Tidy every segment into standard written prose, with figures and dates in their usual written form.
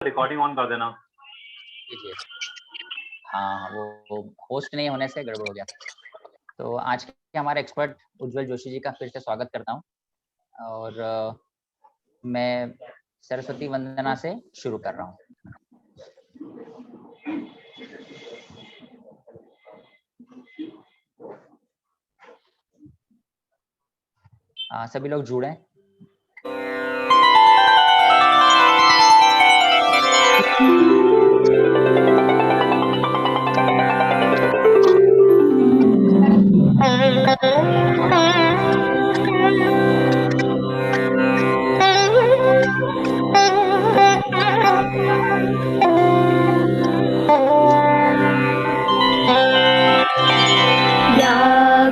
Recording on कर देना। जी। हाँ, वो होस्ट नहीं होने से गड़बड़ हो गया। तो आज के हमारे एक्सपर्ट उज्जवल जोशी जी का फिर से स्वागत करता हूँ और मैं सरस्वती वंदना से शुरू कर रहा हूँ। सभी लोग जुड़े।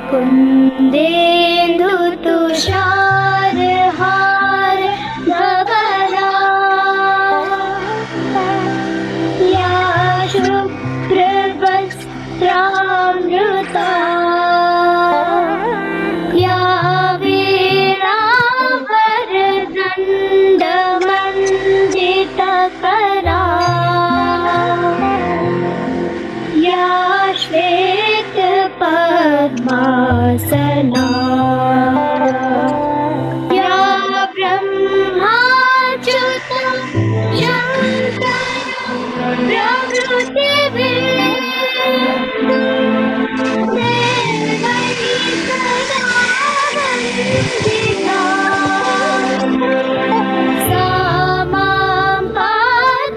कुंदेन्दु तुषार हार धवला या शुभ्रवस्त्रामृता या वीणावरदण्डमण्डितकरा या श्वेतपद्मासना या ब्रह्माच्युत शङ्कर प्रभृतिभिः सा मां पात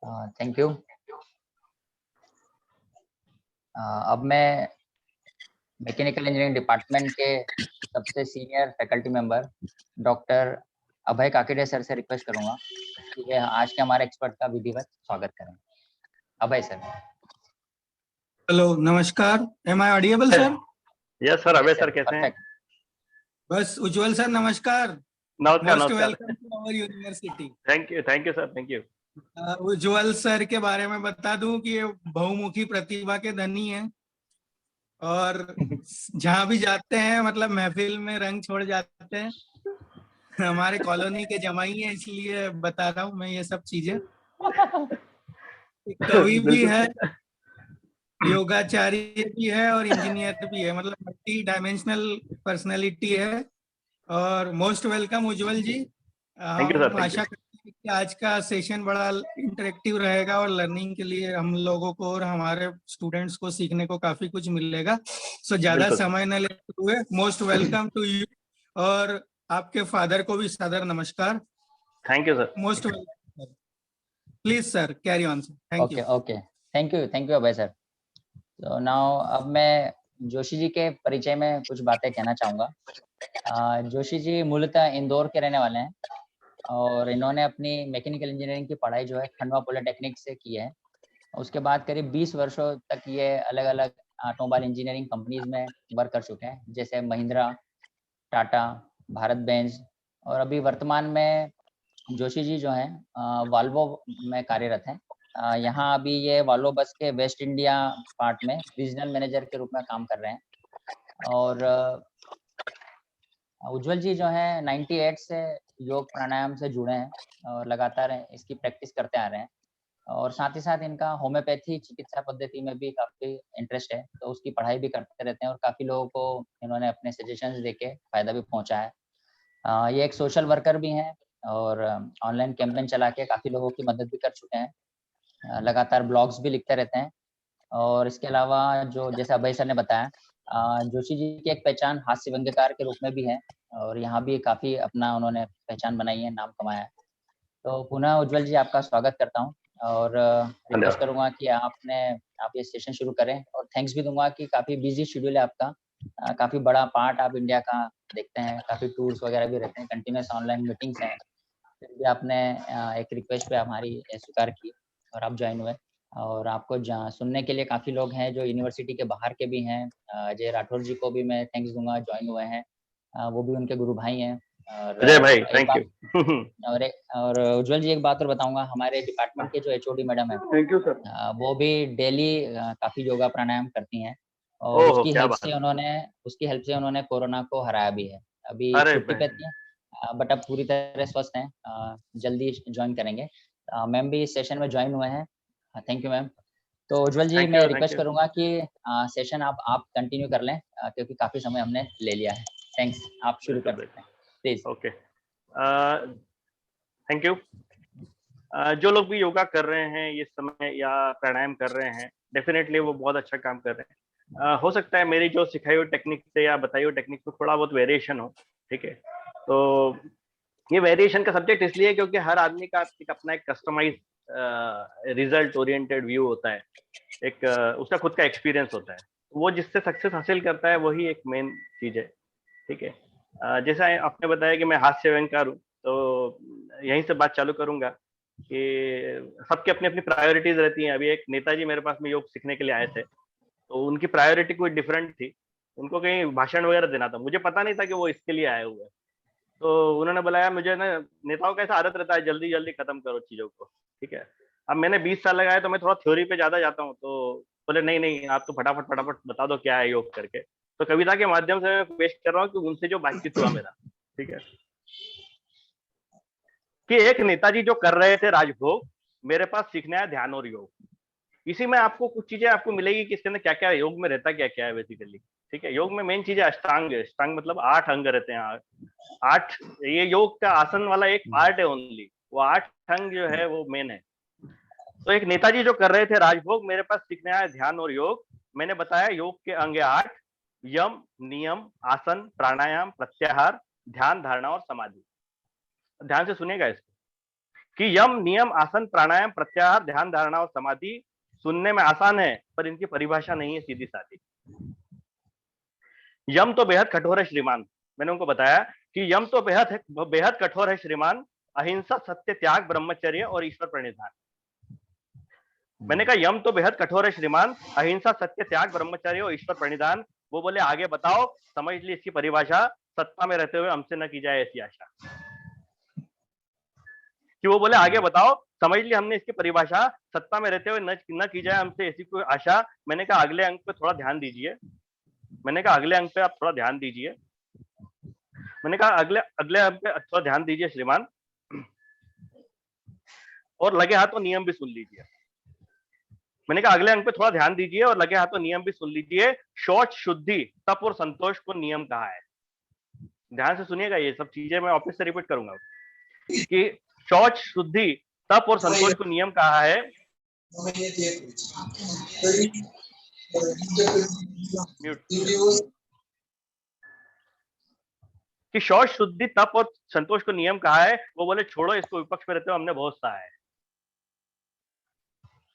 थैंक यू। अब मैं मैकेनिकल इंजीनियरिंग डिपार्टमेंट के सबसे सीनियर फैकल्टी मेंबर डॉक्टर अभय काकेडे सर से रिक्वेस्ट करूंगा कि वे आज के हमारे एक्सपर्ट का विधिवत स्वागत करें। अभय सर। हेलो, नमस्कार। एम आई ऑडिएबल सर? यस सर, अभय सर कैसे हैं? परफेक्ट। बस उज्जवल सर नमस्कार। नमस्कार मोस्ट नमस्कार। Welcome to our university. Thank you sir, thank you. Ujjwal sir के बारे में बता दूं कि ये बहुमुखी प्रतिभा के धनी हैं और जहां भी जाते हैं मतलब महफिल में रंग छोड़ जाते हैं। हमारे कॉलोनी के जमाई हैं, इसलिए बता रहा हूं मैं ये सब चीजें। कवि भी है, योगाचार्य भी है और इंजीनियर भी है, मतलब मल्टी डायमेंशनल पर्सनैलिटी है। और most welcome Ujjwal ji. Thank you sir, हम आशा करते हैं कि आज का सेशन बड़ा इंटरेक्टिव रहेगा और लर्निंग के लिए हम लोगों को और हमारे स्टूडेंट्स को सीखने को काफी कुछ मिलेगा। सो ज्यादा बिल्कुल। समय न लेते हुए मोस्ट वेलकम टू यू, और आपके फादर को भी सादर नमस्कार। Thank you sir. Most welcome sir. Please sir carry on sir. Thank you. Okay, thank you Abhay sir. तो नाउ अब मैं जोशी जी के परिचय में कुछ बातें कहना चाहूँगा। जोशी जी मूलतः इंदौर के रहने वाले हैं और इन्होंने अपनी मैकेनिकल इंजीनियरिंग की पढ़ाई जो है खंडवा पॉलिटेक्निक से की है। उसके बाद करीब 20 वर्षों तक ये अलग-अलग ऑटोमोबाइल इंजीनियरिंग कंपनीज में वर्क कर चुके हैं, जैसे महिंद्रा, टाटा, भारत बेंज, और अभी वर्तमान में जोशी जी जो हैं वॉल्वो में कार्यरत हैं। यहाँ अभी ये वॉल्वो बस के वेस्ट इंडिया पार्ट में रीजनल मैनेजर के रूप में काम कर रहे हैं। और उज्जवल जी जो हैं 98 से योग प्राणायाम से जुड़े हैं और लगातार इसकी प्रैक्टिस करते आ रहे हैं। और साथ ही साथ इनका होम्योपैथी चिकित्सा पद्धति में भी काफ़ी इंटरेस्ट है, तो उसकी पढ़ाई भी करते रहते हैं और काफ़ी लोगों को इन्होंने अपने सजेशंस देके फ़ायदा भी पहुँचाया है। ये एक सोशल वर्कर भी हैं और ऑनलाइन कैंपेन चला के काफ़ी लोगों की मदद भी कर चुके हैं। लगातार ब्लॉग्स भी लिखते रहते हैं। और इसके अलावा जो जैसे अभय सर ने बताया, जोशी जी की एक पहचान हास्य व्यंग्यकार के रूप में भी है और यहाँ भी काफ़ी अपना उन्होंने पहचान बनाई है, नाम कमाया है। तो पुनः उज्जवल जी आपका स्वागत करता हूँ और रिक्वेस्ट करूँगा कि आप ये सेशन शुरू करें, और थैंक्स भी दूँगा कि काफ़ी बिज़ी शेड्यूल है आपका। काफ़ी बड़ा पार्ट आप इंडिया का देखते हैं, काफ़ी टूर्स वगैरह भी रहते हैं, कंटिन्यूअस ऑनलाइन मीटिंग्स हैं। फिर भी आपने एक रिक्वेस्ट पे हमारी स्वीकार की और आप जॉइन हुए। और आपको सुनने के लिए काफ़ी लोग हैं जो यूनिवर्सिटी के बाहर के भी हैं। अजय राठौर जी को भी मैं थैंक्स दूँगा, जॉइन हुए हैं। वो भी उनके गुरु भाई हैं। और अजय भाई एक थैंक बात यू। और उज्जवल जी एक बात और बताऊँगा, हमारे डिपार्टमेंट के जो एचओडी मैडम हैं, थैंक यू सर। वो भी डेली काफ़ी योगा प्राणायाम करती हैं और ओहो क्या बात है। उसकी हेल्प से उन्होंने कोरोना को हराया भी है। अभी अरे छुट्टी पे भाई, थी, बट अब पूरी तरह स्वस्थ हैं। जल्दी जॉइन करेंगे। मैम भी इस सेशन में जॉइन हुए हैं। Thank you ma'am. तो उज्जवल जी मैं थैंक रिक्वेस्ट यू। करूँगा कि सेशन आप कंटिन्यू कर लें, क्योंकि काफ़ी समय हमने ले लिया है। थैंक्स, आप शुरू कर सकते हैं प्लीज़। Okay, thank you. जो लोग भी योगा कर रहे हैं ये समय या प्राणायाम कर रहे हैं, डेफिनेटली वो बहुत अच्छा काम कर रहे हैं। हो सकता है मेरी जो सिखाई हुई टेक्निक से या बताई हुई टेक्निक में थोड़ा बहुत वेरिएशन हो, ठीक है। तो ये वेरिएशन का सब्जेक्ट इसलिए क्योंकि हर आदमी का एक अपना एक कस्टमाइज रिजल्ट ओरिएंटेड व्यू होता है, एक उसका खुद का एक्सपीरियंस होता है। वो जिससे सक्सेस हासिल करता है वही एक मेन चीज है, ठीक है। जैसा आपने बताया कि मैं हास्य व्यंग्यकार हूँ, तो यहीं से बात चालू करूंगा कि सबकी अपनी अपनी प्रायोरिटीज रहती हैं। अभी एक नेताजी मेरे पास में योग सीखने के लिए आए थे, तो उनकी प्रायोरिटी कोई डिफरेंट थी। उनको कहीं भाषण वगैरह देना था, मुझे पता नहीं था कि वो इसके लिए आए हुए हैं। तो उन्होंने बुलाया मुझे ना, नेताओं का ऐसा आदत रहता है जल्दी जल्दी खत्म करो चीजों को, ठीक है। अब मैंने 20 साल लगाए तो मैं थोड़ा थ्योरी पे ज्यादा जाता हूँ, तो बोले नहीं नहीं आप तो फटाफट फटाफट बता दो क्या है योग करके। तो कविता के माध्यम से मैं पेश कर रहा हूँ कि उनसे जो बातचीत हुआ मेरा, ठीक है, कि एक नेताजी जो कर रहे थे राजभोग, मेरे पास सीखना है ध्यान और योग। इसी में आपको कुछ चीजें आपको मिलेगी कि इसके अंदर क्या क्या योग में रहता क्या क्या है बेसिकली, ठीक है। योग में मेन चीज है अष्टांग। अष्टांग मतलब 8 अंग रहते हैं। 8, ये योग का आसन वाला एक पार्ट है ओनली, वो 8 अंग जो है वो मेन है। तो एक नेताजी जो कर रहे थे राजभोग, मेरे पास सीखना है ध्यान और योग। मैंने बताया योग के अंग 8: यम, नियम, आसन, प्राणायाम, प्रत्याहार, ध्यान, धारणा और समाधि। ध्यान से सुनिएगा इसको। कि यम, नियम, आसन, प्राणायाम, प्रत्याहार, ध्यान, धारणा और समाधि सुनने में आसान है, पर इनकी परिभाषा नहीं है सीधी सादी। यम तो बेहद कठोर है श्रीमान, मैंने उनको बताया कि यम तो बेहद कठोर है श्रीमान, अहिंसा, सत्य, त्याग, ब्रह्मचर्य और ईश्वर प्रणिधान। मैंने कहा यम तो बेहद कठोर है श्रीमान, अहिंसा, सत्य, त्याग, ब्रह्मचर्य और ईश्वर प्रणिधान। वो बोले आगे बताओ, समझ ली इसकी परिभाषा, सत्ता में रहते हुए हमसे न की जाए ऐसी आशा। कि वो बोले आगे बताओ, समझ ली हमने इसकी परिभाषा, सत्ता में रहते हुए न की जाए हमसे ऐसी कोई आशा। मैंने कहा अगले अंक पे थोड़ा ध्यान दीजिए, मैंने कहा अगले अंक पे आप थोड़ा ध्यान दीजिए, मैंने कहा अगले अंक पे थोड़ा ध्यान दीजिए श्रीमान, और लगे हाथों नियम भी सुन लीजिए। मैंने कहा अगले अंक पे थोड़ा ध्यान दीजिए और लगे हाथों नियम भी सुन लीजिए। शौच, शुद्धि, तप और संतोष को नियम कहा है। ध्यान से सुनिएगा, ये सब चीजें मैं ऑफिस से रिपीट करूंगा कि शौच, शुद्धि, तप और संतोष को नियम कहा है। कि शौच, शुद्धि, तप और संतोष को नियम कहा है। वो बोले छोड़ो इसको, विपक्ष में रहते हो हमने बहुत सहा है।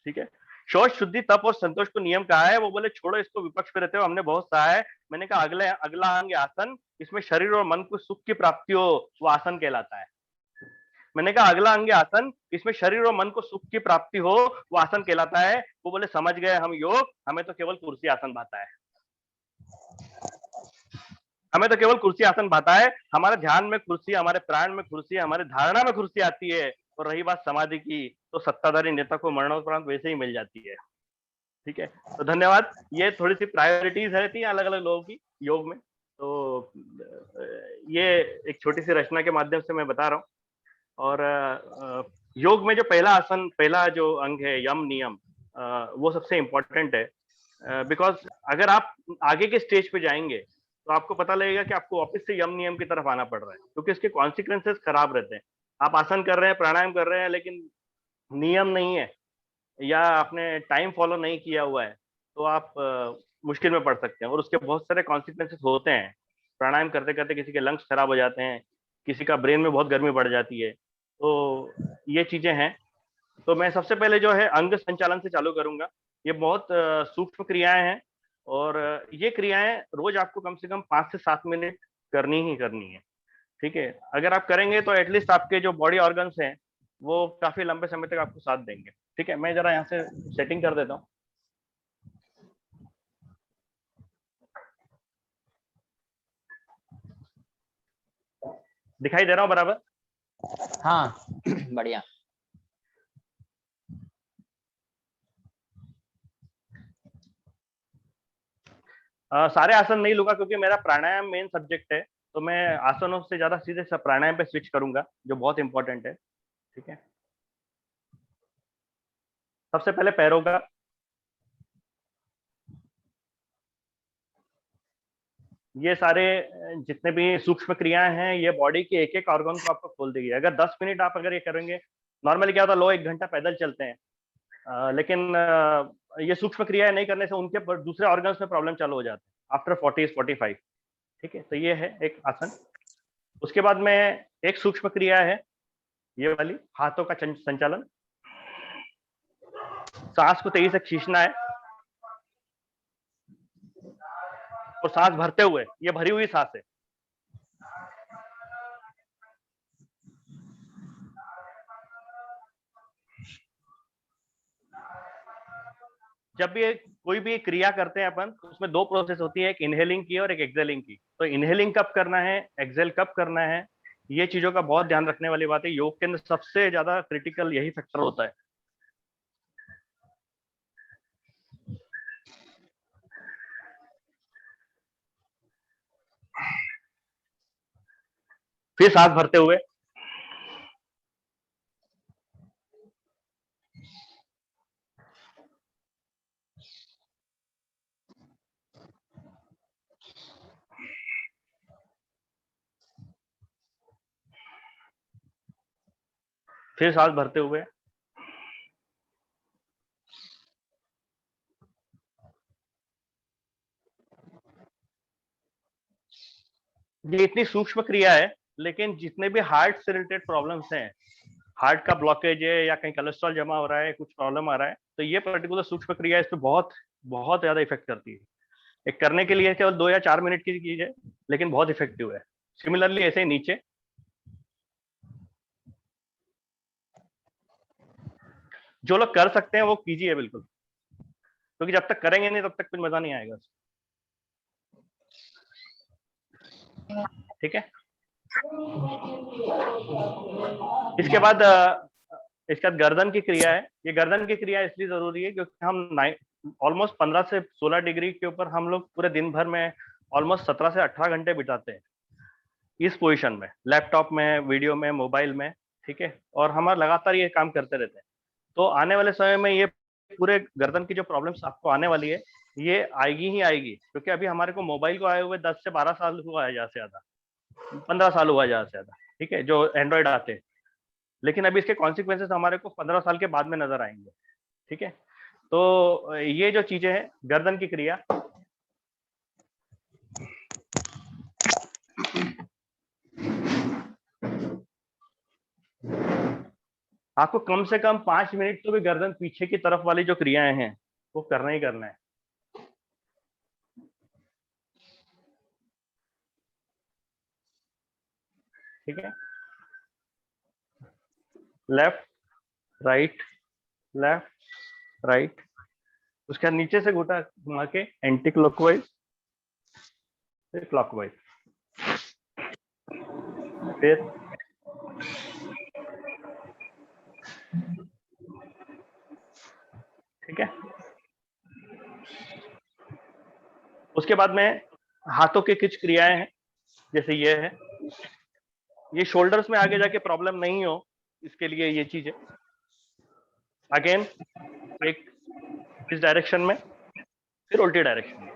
ठीक है, शौच, शुद्धि, तप और संतोष को नियम कहा है। वो बोले छोड़ो इसको, विपक्ष में रहते हो हमने बहुत सहा है। मैंने कहा अगला अंग आसन, इसमें शरीर और मन को सुख की प्राप्ति हो, वो आसन कहलाता है। मैंने कहा अगला अंग आसन, इसमें शरीर और मन को सुख की प्राप्ति हो, वो आसन कहलाता है। वो बोले समझ गए हम योग, हमें तो केवल कुर्सी आसन भाता है, हमें तो केवल कुर्सी आसन भाता है। हमारे ध्यान में कुर्सी, हमारे प्राण में कुर्सी, हमारे धारणा में कुर्सी आती है। और रही बात समाधि की, तो सत्ताधारी नेता को मरणोपरांत वैसे ही मिल जाती है। ठीक है, तो धन्यवाद। ये थोड़ी सी प्रायोरिटीज रहती है अलग अलग लोगों की योग में, तो ये एक छोटी सी रचना के माध्यम से मैं बता रहा हूँ। और योग में जो पहला आसन, पहला जो अंग है यम नियम, वो सबसे इम्पोर्टेंट है। बिकॉज अगर आप आगे के स्टेज पे जाएंगे तो आपको पता लगेगा कि आपको वापस से यम नियम की तरफ आना पड़ रहा है, क्योंकि इसके कॉन्सिक्वेंसेस खराब रहते हैं। आप आसन कर रहे हैं, प्राणायाम कर रहे हैं, लेकिन नियम नहीं है या आपने टाइम फॉलो नहीं किया हुआ है, तो आप मुश्किल में पड़ सकते हैं और उसके बहुत सारे कॉन्सिक्वेंसेस होते हैं। प्राणायाम करते करते किसी के लंग्स खराब हो जाते हैं, किसी का ब्रेन में बहुत गर्मी बढ़ जाती है, तो ये चीजें हैं। तो मैं सबसे पहले जो है अंग संचालन से चालू करूंगा। ये बहुत सूक्ष्म क्रियाएं हैं और ये क्रियाएं रोज आपको कम से कम 5 से 7 मिनट करनी ही करनी है। ठीक है, अगर आप करेंगे तो एटलीस्ट आपके जो बॉडी ऑर्गन्स हैं वो काफी लंबे समय तक आपको साथ देंगे। ठीक है, मैं जरा यहाँ से सेटिंग कर देता हूँ। दिखाई दे रहा हूँ बराबर? हाँ बढ़िया। सारे आसन नहीं लूंगा क्योंकि मेरा प्राणायाम मेन सब्जेक्ट है, तो मैं आसनों से ज्यादा सीधे प्राणायाम पे स्विच करूंगा जो बहुत इंपॉर्टेंट है। ठीक है, सबसे पहले पैरों का, ये सारे जितने भी सूक्ष्म क्रियाएं हैं ये बॉडी के एक एक ऑर्गन को आपको खोल देगी। अगर 10 मिनट आप अगर ये करेंगे, नॉर्मली क्या होता है लोग 1 घंटा पैदल चलते हैं, लेकिन ये सूक्ष्म क्रियाएं नहीं करने से उनके दूसरे ऑर्गन्स में प्रॉब्लम चालू हो जाते हैं आफ्टर 40-45। ठीक है, तो ये है एक आसन। उसके बाद में एक सूक्ष्म क्रिया है ये वाली, हाथों का संचालन। सांस को तेजी से खींचना है और सांस भरते हुए, ये भरी हुई सांस है। जब भी कोई भी क्रिया करते हैं अपन, तो उसमें 2 प्रोसेस होती है, एक इनहेलिंग की और एक एक्सेलिंग की। तो इनहेलिंग कब करना है, एक्सेल कब करना है, ये चीजों का बहुत ध्यान रखने वाली बात है। योग के अंदर सबसे ज्यादा क्रिटिकल यही फैक्टर होता है। फिर सांस भरते हुए, फिर सांस भरते हुए, ये इतनी सूक्ष्म क्रिया है, लेकिन जितने भी हार्ट से रिलेटेड प्रॉब्लम्स हैं हार्ट का ब्लॉकेज है या कहीं कोलेस्ट्रॉल जमा हो रहा है, कुछ प्रॉब्लम आ रहा है, तो ये पर्टिकुलर सूक्ष्म क्रिया इस पे बहुत बहुत ज्यादा इफेक्ट करती है। एक करने के लिए केवल 2 या 4 मिनट की चीज है, लेकिन बहुत इफेक्टिव है। सिमिलरली ऐसे ही नीचे जो लोग कर सकते हैं वो कीजिए बिल्कुल, क्योंकि जब तक करेंगे नहीं तब तक कुछ मजा नहीं आएगा। ठीक है, इसके बाद गर्दन की क्रिया है। ये गर्दन की क्रिया इसलिए जरूरी है क्योंकि हम ऑलमोस्ट 15 से 16 डिग्री के ऊपर हम लोग पूरे दिन भर में ऑलमोस्ट 17 से 18 घंटे बिताते हैं इस पोजीशन में, लैपटॉप में, वीडियो में, मोबाइल में। ठीक है, और हम लगातार ये काम करते रहते हैं। तो आने वाले समय में ये पूरे गर्दन की जो प्रॉब्लम्स आपको आने वाली है ये आएगी ही आएगी, क्योंकि अभी हमारे को मोबाइल को आए हुए 10 से 12 साल हुआ है, ज्यादा से ज्यादा 15 साल हुआ ज्यादा से ज्यादा। ठीक है, जो एंड्रॉइड आते हैं, लेकिन अभी इसके कॉन्सिक्वेंसेस हमारे को 15 साल के बाद में नजर आएंगे। ठीक है, तो ये जो चीजें हैं, गर्दन की क्रिया, आपको कम से कम 5 मिनट तो भी गर्दन पीछे की तरफ वाली जो क्रियाएं हैं वो करना ही करना है। ठीक है, लेफ्ट राइट लेफ्ट राइट, उसके बाद नीचे से घुटा घुमा के एंटी क्लॉकवाइज, फिर क्लॉकवाइज, फिर ठीक है। उसके बाद में हाथों की कुछ क्रियाएं हैं, जैसे ये है, ये शोल्डर्स में आगे जाके प्रॉब्लम नहीं हो इसके लिए ये चीज है। अगेन एक इस डायरेक्शन में, फिर उल्टी डायरेक्शन में।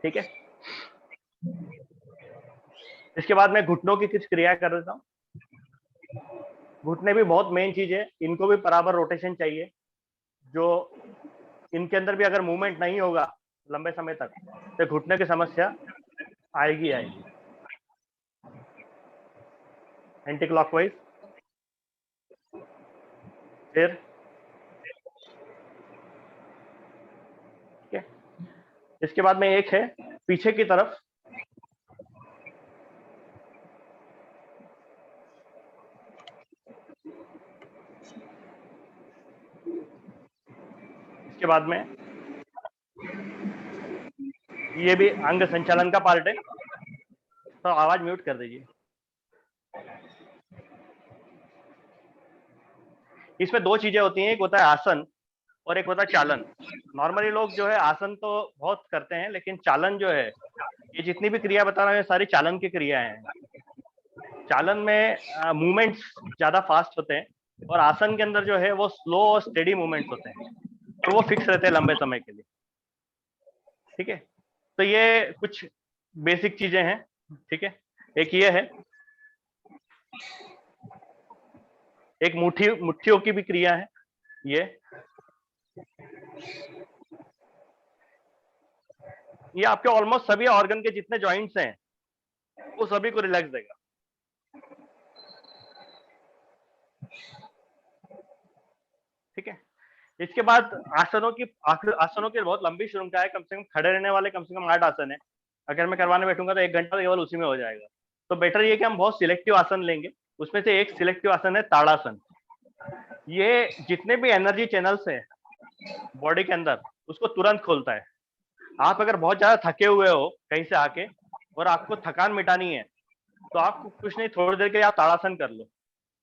ठीक है, इसके बाद मैं घुटनों की कुछ क्रिया कर देता हूँ। घुटने भी बहुत मेन चीज है, इनको भी बराबर रोटेशन चाहिए। जो इनके अंदर भी अगर मूवमेंट नहीं होगा लंबे समय तक तो घुटने की समस्या आएगी आएगी। एंटी क्लॉकवाइज, फिर ठीक है। इसके बाद में एक है पीछे की तरफ, इसके बाद में ये भी अंग संचालन का पार्ट है, तो आवाज म्यूट कर दीजिए। इसमें 2 चीजें होती हैं, एक होता है आसन और एक होता है चालन। नॉर्मली लोग जो है आसन तो बहुत करते हैं, लेकिन चालन जो है, ये जितनी भी क्रिया बता रहे हैं सारी चालन की क्रियाएं हैं। चालन में मूवमेंट्स ज्यादा फास्ट होते हैं और आसन के अंदर जो है वो स्लो और स्टेडी मूवमेंट्स होते हैं और वो फिक्स रहते हैं लंबे समय के लिए। ठीक है, तो ये कुछ बेसिक चीजें हैं। ठीक है, एक ये है, एक मुट्ठियों की भी क्रिया है। ये आपके ऑलमोस्ट सभी ऑर्गन के जितने जॉइंट्स हैं वो सभी को रिलैक्स देगा। ठीक है, इसके बाद आसनों की बहुत लंबी श्रृंखला है, कम से कम खड़े रहने वाले कम से कम 8 आसन है। अगर मैं करवाने बैठूंगा तो 1 घंटा तो केवल उसी में हो जाएगा। तो बेटर ये कि हम बहुत सिलेक्टिव आसन लेंगे। उसमें से एक सिलेक्टिव आसन है ताड़ासन। ये जितने भी एनर्जी चैनल्स हैं बॉडी के अंदर उसको तुरंत खोलता है। आप अगर बहुत ज्यादा थके हुए हो कहीं से आके और आपको थकान मिटानी है तो आपको कुछ नहीं, थोड़ी देर के लिए आप ताड़ासन कर लो,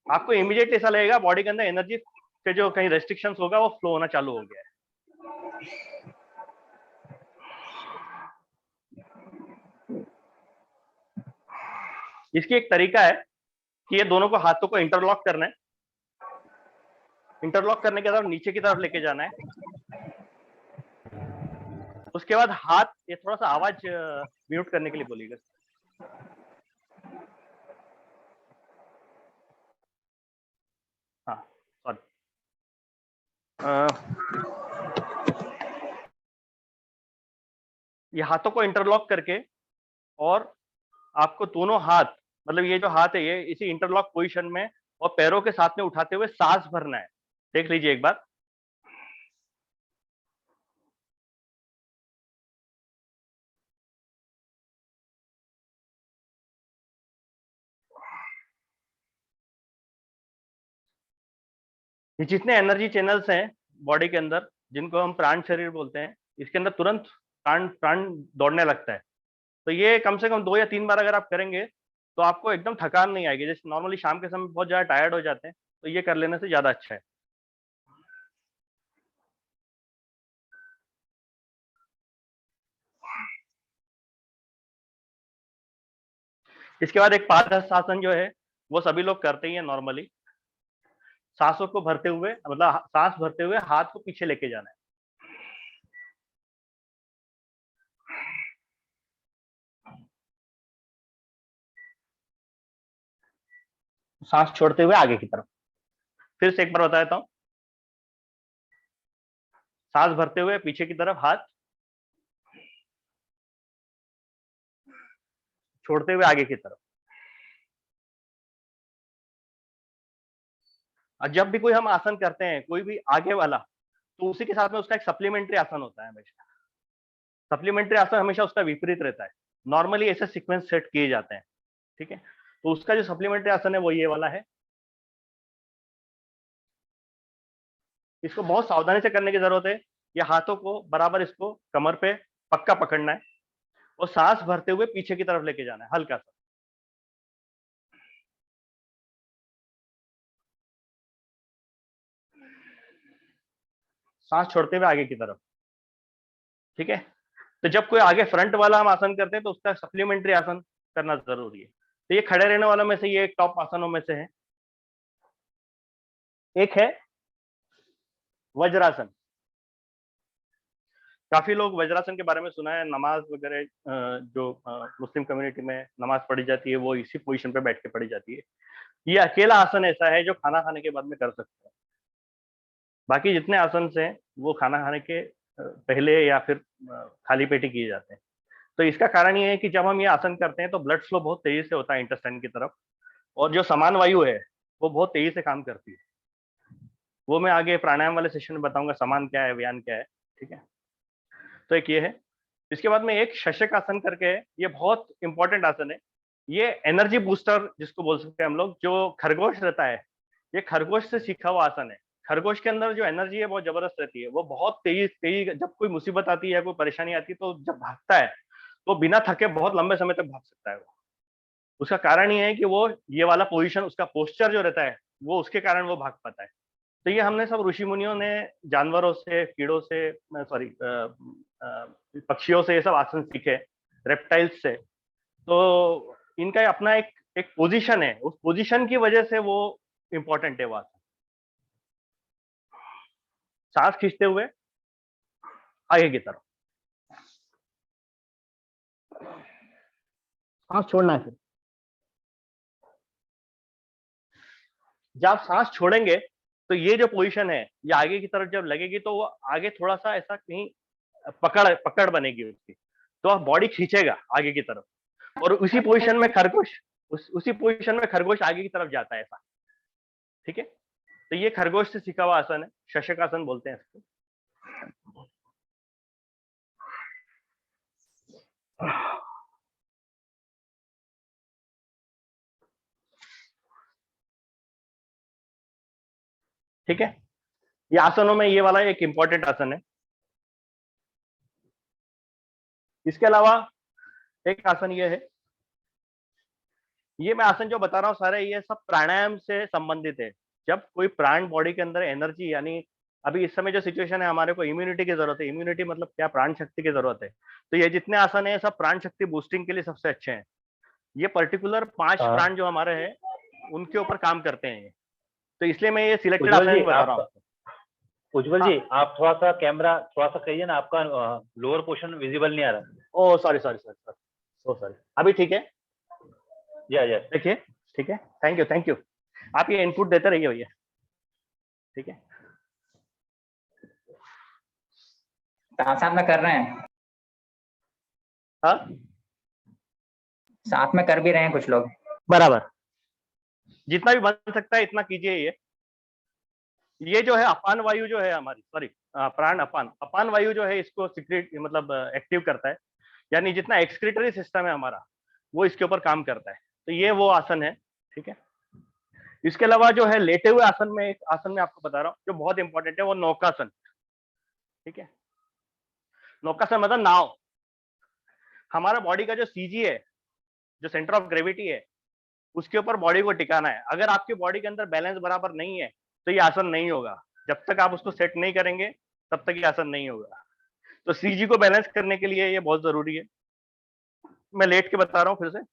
आपको इमीडिएटली ऐसा लगेगा बॉडी के अंदर एनर्जी के जो कहीं रेस्ट्रिक्शंस होगा वो फ्लो होना चालू हो गया है। इसकी एक तरीका है कि ये दोनों को हाथों को इंटरलॉक करना है। इंटरलॉक करने के बाद नीचे की तरफ लेके जाना है। उसके बाद हाथ, ये थोड़ा सा आवाज म्यूट करने के लिए बोलिएगा। हाँ सॉरी। ये हाथों को इंटरलॉक करके, और आपको दोनों हाथ, मतलब ये जो हाथ है ये इसी इंटरलॉक पोजीशन में और पैरों के साथ में उठाते हुए सांस भरना है। देख लीजिए एक बार। ये जितने एनर्जी चैनल्स हैं बॉडी के अंदर, जिनको हम प्राण शरीर बोलते हैं, इसके अंदर तुरंत प्राण प्राण दौड़ने लगता है। तो ये कम से कम 2 या 3 बार अगर आप करेंगे तो आपको एकदम थकान नहीं आएगी। जैसे नॉर्मली शाम के समय बहुत ज्यादा टायर्ड हो जाते हैं, तो ये कर लेने से ज्यादा अच्छा है। इसके बाद एक पादहस्तासन जो है वो सभी लोग करते ही हैं नॉर्मली। सांसों को भरते हुए, मतलब सांस भरते हुए हाथ को पीछे लेके जाना है। सांस छोड़ते हुए आगे की तरफ। फिर से एक बार बता देता हूं। सांस भरते हुए पीछे की तरफ हाथ, छोड़ते हुए आगे की तरफ। और जब भी कोई हम आसन करते हैं, कोई भी आगे वाला, तो उसी के साथ में उसका एक सप्लीमेंट्री आसन होता है हमेशा। सप्लीमेंट्री आसन हमेशा उसका विपरीत रहता है। नॉर्मली ऐसे सीक्वेंस सेट किए जाते हैं, ठीक है। तो उसका जो सप्लीमेंट्री आसन है वो ये वाला है। इसको बहुत सावधानी से करने की जरूरत है। ये हाथों को बराबर इसको कमर पे पक्का पकड़ना है और सांस भरते हुए पीछे की तरफ लेके जाना है हल्का सा। सांस छोड़ते हुए आगे की तरफ, ठीक है। तो जब कोई आगे फ्रंट वाला हम आसन करते हैं तो उसका सप्लीमेंट्री आसन करना जरूरी है। तो ये खड़े रहने वालों में से ये एक टॉप आसनों में से है। एक है वज्रासन। काफी लोग वज्रासन के बारे में सुना है। नमाज वगैरह जो मुस्लिम कम्युनिटी में नमाज पढ़ी जाती है वो इसी पोजीशन पे बैठ के पढ़ी जाती है। ये अकेला आसन ऐसा है जो खाना खाने के बाद में कर सकते हैं। बाकी जितने आसन हैं वो खाना खाने के पहले या फिर खाली पेट ही किए जाते हैं। तो इसका कारण ये है कि जब हम ये आसन करते हैं तो ब्लड फ्लो बहुत तेजी से होता है इंटेस्टाइन की तरफ, और जो समान वायु है वो बहुत तेजी से काम करती है। वो मैं आगे प्राणायाम वाले सेशन में बताऊंगा समान क्या है, व्यान क्या है, ठीक है। तो एक ये है। इसके बाद में एक शशक आसन करके है। ये बहुत इंपॉर्टेंट आसन है। ये एनर्जी बूस्टर जिसको बोल सकते हैं हम लोग, जो खरगोश रहता है, ये खरगोश से सीखा हुआ आसन है। खरगोश के अंदर जो एनर्जी है बहुत जबरदस्त रहती है। वो बहुत तेजी तेजी, जब कोई मुसीबत आती है या कोई परेशानी आती है तो जब भागता है तो बिना थके बहुत लंबे समय तक भाग सकता है वो। उसका कारण ये है कि वो ये वाला पोजीशन, उसका पोस्चर जो रहता है वो, उसके कारण वो भाग पाता है। तो ये हमने सब ऋषि मुनियों ने जानवरों से, कीड़ों से, सॉरी पक्षियों से ये सब आसन सीखे, रेप्टाइल्स से। तो इनका अपना एक एक पोजीशन है, उस पोजीशन की वजह से वो इंपॉर्टेंट है वो आसन। सांस खींचते हुए आगे की तरफ, सांस छोड़ना है। फिर जब आप सांस छोड़ेंगे तो ये जो पोजीशन है ये आगे की तरफ जब लगेगी तो वो आगे थोड़ा सा ऐसा कहीं पकड़ पकड़ बनेगी उसकी, तो आप बॉडी खींचेगा आगे की तरफ, और उसी पोजीशन में खरगोश, उसी पोजीशन में खरगोश आगे की तरफ जाता है ऐसा, ठीक है। तो ये खरगोश से सीखा हुआ आसन है, शशक आसन बोलते हैं इसको। ठीक है। ये आसनों में ये वाला एक इंपॉर्टेंट आसन है। इसके अलावा एक आसन ये है। ये मैं आसन जो बता रहा हूँ सारे ये सब प्राणायाम से संबंधित है। जब कोई प्राण बॉडी के अंदर एनर्जी, यानी अभी इस समय जो सिचुएशन है हमारे को इम्यूनिटी की जरूरत है। इम्यूनिटी मतलब क्या, प्राण शक्ति की जरूरत है। तो ये जितने आसन है सब प्राण शक्ति बूस्टिंग के लिए सबसे अच्छे हैं। ये पर्टिकुलर 5 प्राण जो हमारे हैं उनके ऊपर काम करते हैं। तो इसलिए मैं ये सिलेक्टेड आसन बता रहा हूँ। उज्जवल जी, आप थोड़ा सा कैमरा थोड़ा सा करिए ना, आपका लोअर पोर्शन विजिबल नहीं आ रहा। Oh sorry sorry sorry sorry, अभी ठीक है? या देखिए, ठीक है, थैंक यू। आप ये इनपुट देते रहिए भैया, ठीक है। तानसेन में कर रहे हैं। हाँ साथ में कर भी रहे हैं कुछ लोग। बराबर, जितना भी बन सकता है इतना कीजिए। ये जो है अपान वायु जो है हमारी, सॉरी प्राण अपान वायु जो है इसको सीक्रेट मतलब एक्टिव करता है, यानी जितना एक्सक्रीटरी सिस्टम है हमारा वो इसके ऊपर काम करता है। तो ये वो आसन है, ठीक है। इसके अलावा जो है लेटे हुए आसन में, एक आसन में आपको बता रहा हूँ जो बहुत इंपॉर्टेंट है, वो नौकासन, ठीक है। नौकासन मतलब नाव। हमारा बॉडी का जो सीजी है, जो सेंटर ऑफ ग्रेविटी है, उसके ऊपर बॉडी को टिकाना है। अगर आपकी बॉडी के अंदर बैलेंस बराबर नहीं है तो ये आसन नहीं होगा। जब तक आप उसको सेट नहीं करेंगे तब तक ये आसन नहीं होगा। तो सीजी को बैलेंस करने के लिए ये बहुत जरूरी है। मैं लेट के बता रहा हूँ फिर से।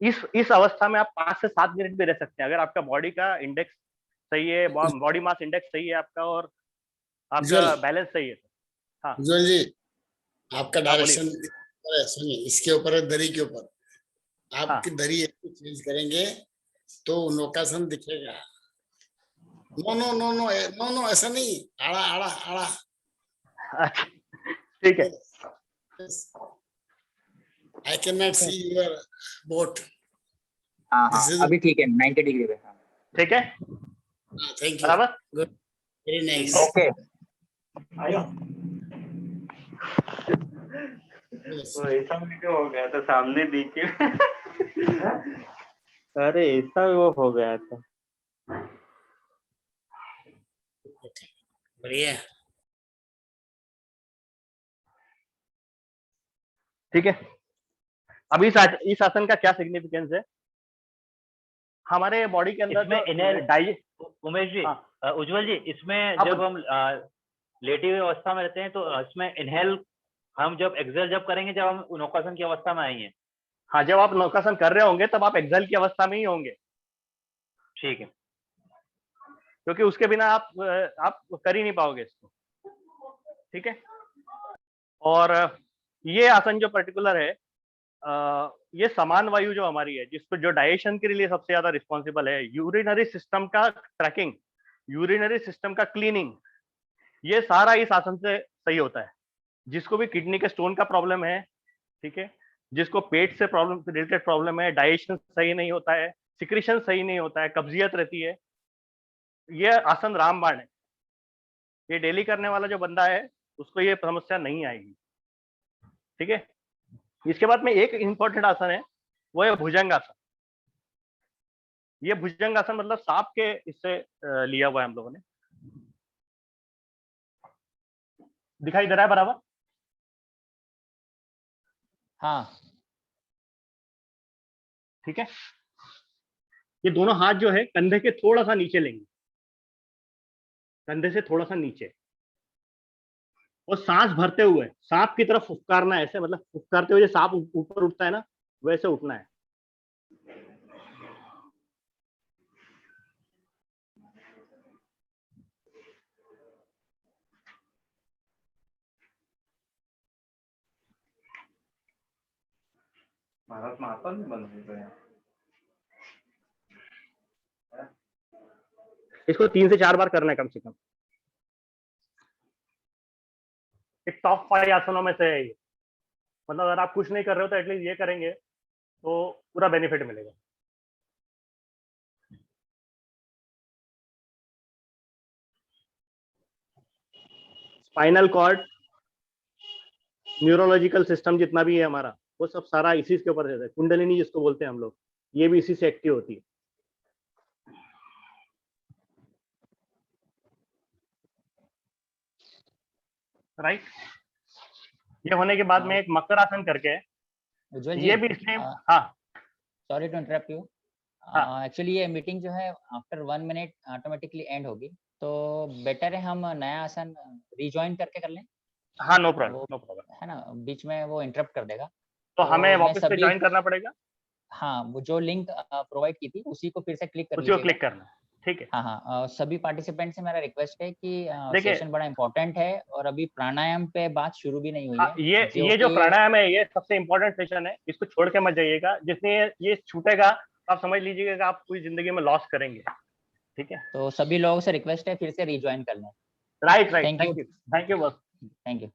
इस अवस्था में आप 5 से 7 मिनट भी रह सकते हैं अगर आपका बॉडी का इंडेक्स सही है, बॉडी मास इंडेक्स सही है आपका, और आपका बैलेंस सही है। हाँ उज्जवल जी, आपका हाँ, डायरेक्शन सुनिए, इसके ऊपर है, दरी के ऊपर आपकी दरी चेंज करेंगे तो नौकासन दिखेगा। No no no no no no, ऐसा नहीं, आड़ा आड़ा आड़ा। ठीक है। I cannot see your boat. हाँ This is अभी ठीक है 90 डिग्री पे। ठीक है, thank you. बराबर। Good. Very nice. Okay Yes. तो ऐसा भी क्यों हो गया था सामने नीचे? अरे ऐसा वो हो गया था। बढ़िया। ठीक है। अब इस आसन का क्या सिग्निफिकेंस है हमारे बॉडी के अंदर? उमेश जी, उज्जवल जी, इसमें जब हम लेटी हुई अवस्था में रहते हैं तो इसमें इनहेल हम जब एक्सेल जब करेंगे जब हम नौकासन की अवस्था में आएंगे। हाँ, जब आप नौकासन कर रहे होंगे तब आप एक्सेल की अवस्था में ही होंगे। ठीक है, क्योंकि उसके बिना आप कर ही नहीं पाओगे इसको, ठीक है। और ये आसन जो पर्टिकुलर है, ये समान वायु जो हमारी है, जिसको जो डाइजेशन के लिए सबसे ज्यादा रिस्पॉन्सिबल है, यूरिनरी सिस्टम का ट्रैकिंग, यूरिनरी सिस्टम का क्लीनिंग, ये सारा इस आसन से सही होता है। जिसको भी किडनी के स्टोन का प्रॉब्लम है, ठीक है, जिसको पेट से प्रॉब्लम रिलेटेड प्रॉब्लम है, डाइजेशन सही नहीं होता है, सिक्रीशन सही नहीं होता है, कब्जियत रहती है, ये आसन रामबाण है। ये डेली करने वाला जो बंदा है उसको ये समस्या नहीं आएगी, ठीक है। इसके बाद में एक इंपॉर्टेंट आसन है, वो है भुजंगासन। ये भुजंगासन मतलब सांप के इससे लिया हुआ है हम लोगों ने। दिखाई दे रहा है बराबर? हाँ ठीक है। ये दोनों हाथ जो है कंधे के थोड़ा सा नीचे लेंगे, कंधे से थोड़ा सा नीचे, और सांस भरते हुए सांप की तरफ फुफकारना है। ऐसे मतलब फुफकारते हुए सांप ऊपर उठता है ना, वैसे उठना है। भारत में आता नहीं बंद। इसको 3 से 4 बार करना है कम से कम। एक टॉप 5 आसनों में से है ये। मतलब अगर आप कुछ नहीं कर रहे हो तो एटलीस्ट ये करेंगे तो पूरा बेनिफिट मिलेगा। स्पाइनल कॉर्ड, न्यूरोलॉजिकल सिस्टम जितना भी है हमारा, वो सब सारा इसी के ऊपर रहता है। कुंडलिनी जिसको बोलते हैं हम लोग, ये भी इसी से एक्टिव होती है। राइट। ये होने के बाद में एक मकर आसन करके है, उज्जवल ये जी, भी इसमें हाँ sorry to interrupt you. Actually ये मीटिंग जो है आफ्टर 1 मिनट ऑटोमेटिकली एंड होगी, तो बेटर है हम नया आसन रिजॉइन करके कर लें। हाँ, नो प्रॉब्लम, नो प्रॉब्लम। है ना, बीच में वो इंटरप्ट कर देगा। तो हमें मैं वापस से ज्वाइन करना पड़ेगा। हाँ, वो जो लिंक प्रोवाइड की थी उसी को फिर से क्लिक कर उसी को लीजिएगा। क्लिक करना। ठीक है। हाँ, सभी पार्टिसिपेंट से मेरा रिक्वेस्ट है कि देखिए, सेशन बड़ा इम्पोर्टेंट है और अभी प्राणायाम पे बात शुरू भी नहीं हुई है। ये जो प्राणायाम है ये सबसे इम्पोर्टेंट सेशन है, इसको छोड़ के मत जाइएगा। जिसने ये छूटेगा आप समझ लीजिएगा कि आप पूरी जिंदगी में लॉस करेंगे। ठीक है, तो सभी लोगों से रिक्वेस्ट है फिर से रिज्वाइन कर लें। Right. Thank you. Thank you बस। Thank you.